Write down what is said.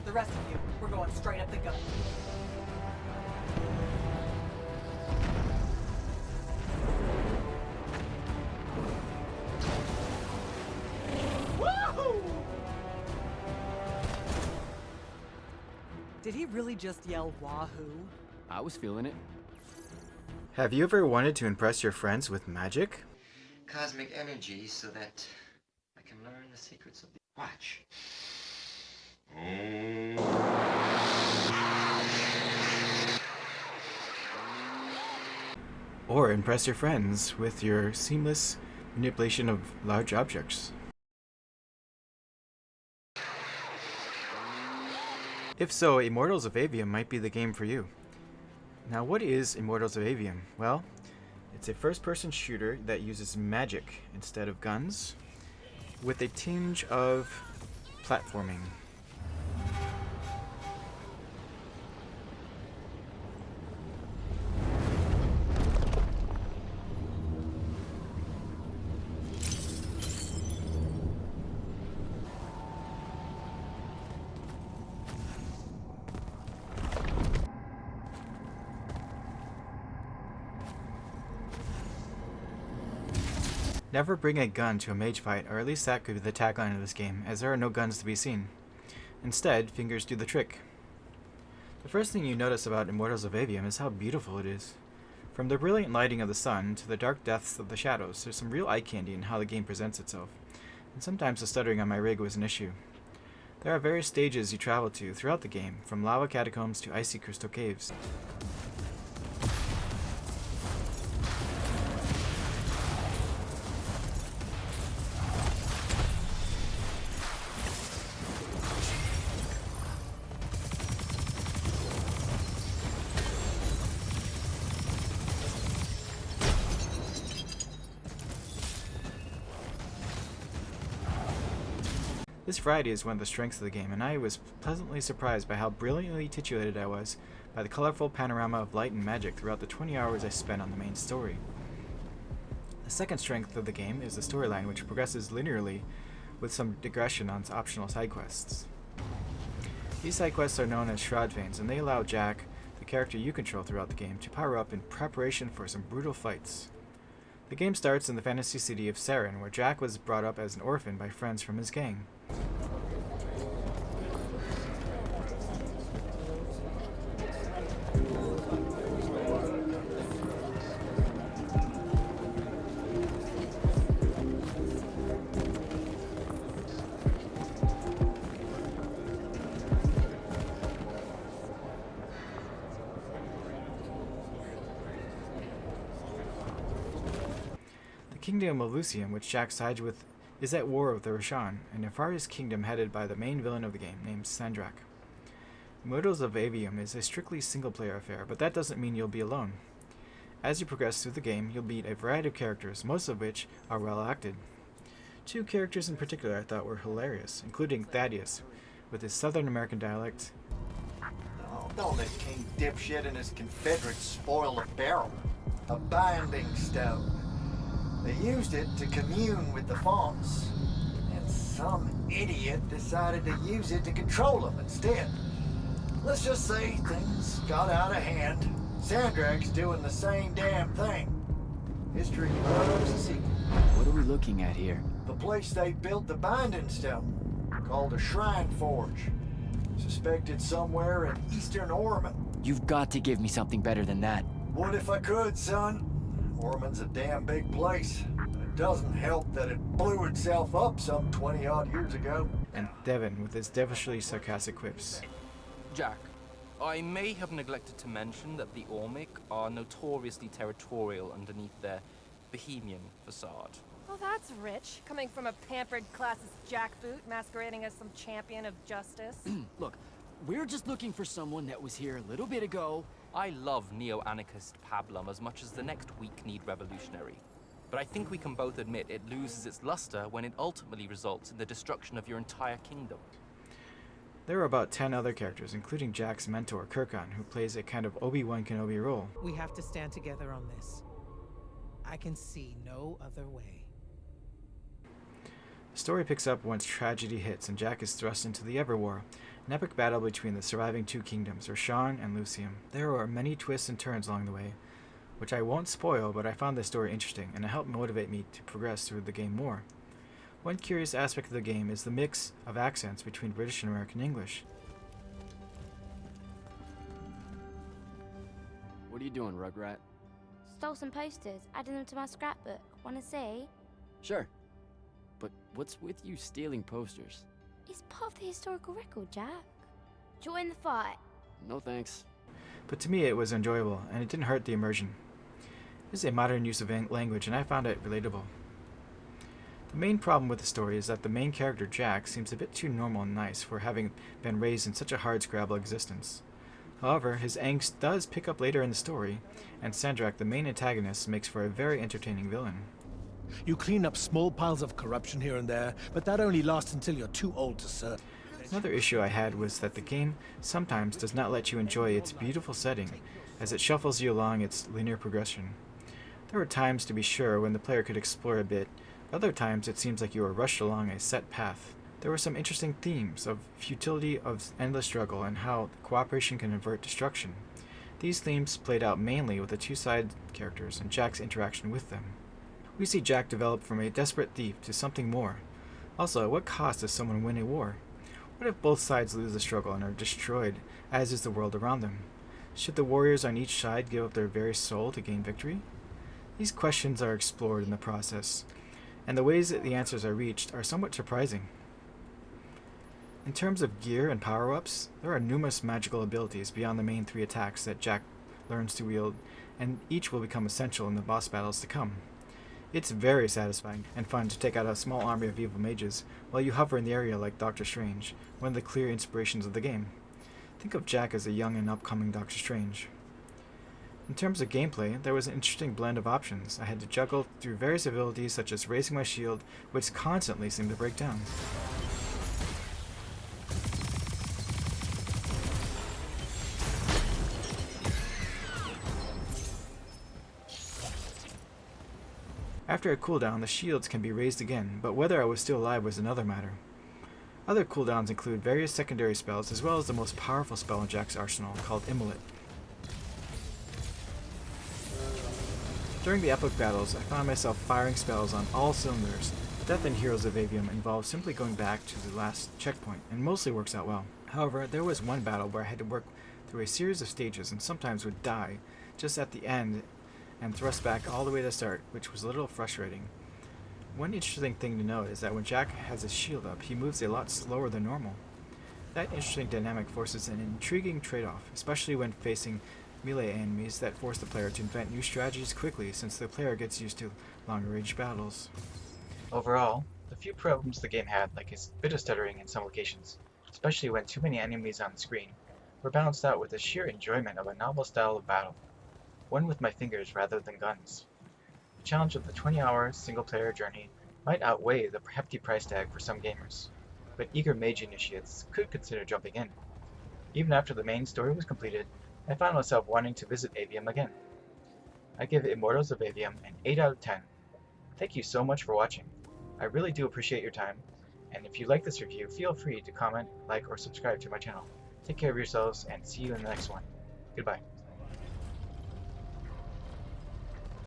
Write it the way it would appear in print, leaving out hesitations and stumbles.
The rest of you, we're going straight up the gut. Woohoo! Did he really just yell wahoo? I was feeling it. Have you ever wanted to impress your friends with magic? Cosmic energy so that I can learn the secrets of the... Watch. Or impress your friends with your seamless manipulation of large objects? If so, Immortals of Aveum might be the game for you. Now, what is Immortals of Aveum? Well, it's a first-person shooter that uses magic instead of guns, with a tinge of platforming. Never bring a gun to a mage fight, or at least that could be the tagline of this game, as there are no guns to be seen. Instead, fingers do the trick. The first thing you notice about Immortals of Aveum is how beautiful it is. From the brilliant lighting of the sun to the dark depths of the shadows, there's some real eye candy in how the game presents itself, and sometimes the stuttering on my rig was an issue. There are various stages you travel to throughout the game, from lava catacombs to icy crystal caves. This variety is one of the strengths of the game, and I was pleasantly surprised by how brilliantly titillated I was by the colorful panorama of light and magic throughout the 20 hours I spent on the main story. The second strength of the game is the storyline, which progresses linearly with some digression on optional side quests. These side quests are known as Shroud Veins, and they allow Jack, the character you control throughout the game, to power up in preparation for some brutal fights. The game starts in the fantasy city of Saren, where Jack was brought up as an orphan by friends from his gang. The Kingdom of Lucium, which Jack sides with, is at war with the Roshan, a nefarious kingdom headed by the main villain of the game, named Sandrak. Immortals of Aveum is a strictly single-player affair, but that doesn't mean you'll be alone. As you progress through the game, you'll meet a variety of characters, most of which are well acted. Two characters in particular I thought were hilarious, including Thaddeus, with his Southern American dialect. Oh, don't let King Dipshit and his Confederates spoil the barrel. A binding stone. They used it to commune with the fonts, and some idiot decided to use it to control them instead. Let's just say things got out of hand. Sandrak's doing the same damn thing. History loves a sequel. What are we looking at here? The place they built the binding stone, called a shrine forge. Suspected somewhere in eastern Orman. You've got to give me something better than that. What if I could, son? Orman's a damn big place. It doesn't help that it blew itself up some 20-odd years ago. And Devin, with his devilishly sarcastic quips. Jack, I may have neglected to mention that the Ormic are notoriously territorial underneath their bohemian facade. Well, that's rich, coming from a pampered classist jackboot masquerading as some champion of justice. Look, we're just looking for someone that was here a little bit ago. I love neo-anarchist pablum as much as the next weak-kneed revolutionary. But I think we can both admit it loses its luster when it ultimately results in the destruction of your entire kingdom. There are about 10 other characters, including Jack's mentor, Kirkan, who plays a kind of Obi-Wan Kenobi role. We have to stand together on this. I can see no other way. The story picks up once tragedy hits and Jack is thrust into the Everwar, an epic battle between the surviving two kingdoms, Roshan and Lucium. There are many twists and turns along the way, which I won't spoil, but I found this story interesting, and it helped motivate me to progress through the game more. One curious aspect of the game is the mix of accents between British and American English. What are you doing, Rugrat? Stole some posters, added them to my scrapbook. Wanna see? Sure. But what's with you stealing posters? It's part of the historical record, Jack. Join the fight. No thanks. But to me it was enjoyable, and it didn't hurt the immersion. This is a modern use of language, and I found it relatable. The main problem with the story is that the main character, Jack, seems a bit too normal and nice for having been raised in such a hardscrabble existence. However, his angst does pick up later in the story, and Sandrak, the main antagonist, makes for a very entertaining villain. You clean up small piles of corruption here and there, but that only lasts until you're too old to serve. Another issue I had was that the game sometimes does not let you enjoy its beautiful setting, as it shuffles you along its linear progression. There were times, to be sure, when the player could explore a bit, but other times it seems like you are rushed along a set path. There were some interesting themes of futility of endless struggle and how cooperation can avert destruction. These themes played out mainly with the two side characters and Jack's interaction with them. We see Jack develop from a desperate thief to something more. Also, at what cost does someone win a war? What if both sides lose the struggle and are destroyed, as is the world around them? Should the warriors on each side give up their very soul to gain victory? These questions are explored in the process, and the ways that the answers are reached are somewhat surprising. In terms of gear and power-ups, there are numerous magical abilities beyond the main 3 attacks that Jack learns to wield, and each will become essential in the boss battles to come. It's very satisfying and fun to take out a small army of evil mages while you hover in the area like Doctor Strange, one of the clear inspirations of the game. Think of Jack as a young and upcoming Doctor Strange. In terms of gameplay, there was an interesting blend of options. I had to juggle through various abilities such as raising my shield, which constantly seemed to break down. After a cooldown, the shields can be raised again, but whether I was still alive was another matter. Other cooldowns include various secondary spells as well as the most powerful spell in Jack's arsenal, called Immortals. During the epic battles, I found myself firing spells on all cylinders. Death in Heroes of Aveum involves simply going back to the last checkpoint, and mostly works out well. However, there was one battle where I had to work through a series of stages and sometimes would die just at the end and thrust back all the way to the start, which was a little frustrating. One interesting thing to note is that when Jack has his shield up, he moves a lot slower than normal. That interesting dynamic forces an intriguing trade-off, especially when facing melee enemies that force the player to invent new strategies quickly since the player gets used to longer range battles. Overall, the few problems the game had, like its bit of stuttering in some locations, especially when too many enemies on the screen, were balanced out with the sheer enjoyment of a novel style of battle, one with my fingers rather than guns. The challenge of the 20-hour single-player journey might outweigh the hefty price tag for some gamers, but eager mage initiates could consider jumping in. Even after the main story was completed, I found myself wanting to visit Aveum again. I give Immortals of Aveum an 8 out of 10. Thank you so much for watching. I really do appreciate your time, and if you like this review, feel free to comment, like, or subscribe to my channel. Take care of yourselves, and see you in the next one. Goodbye.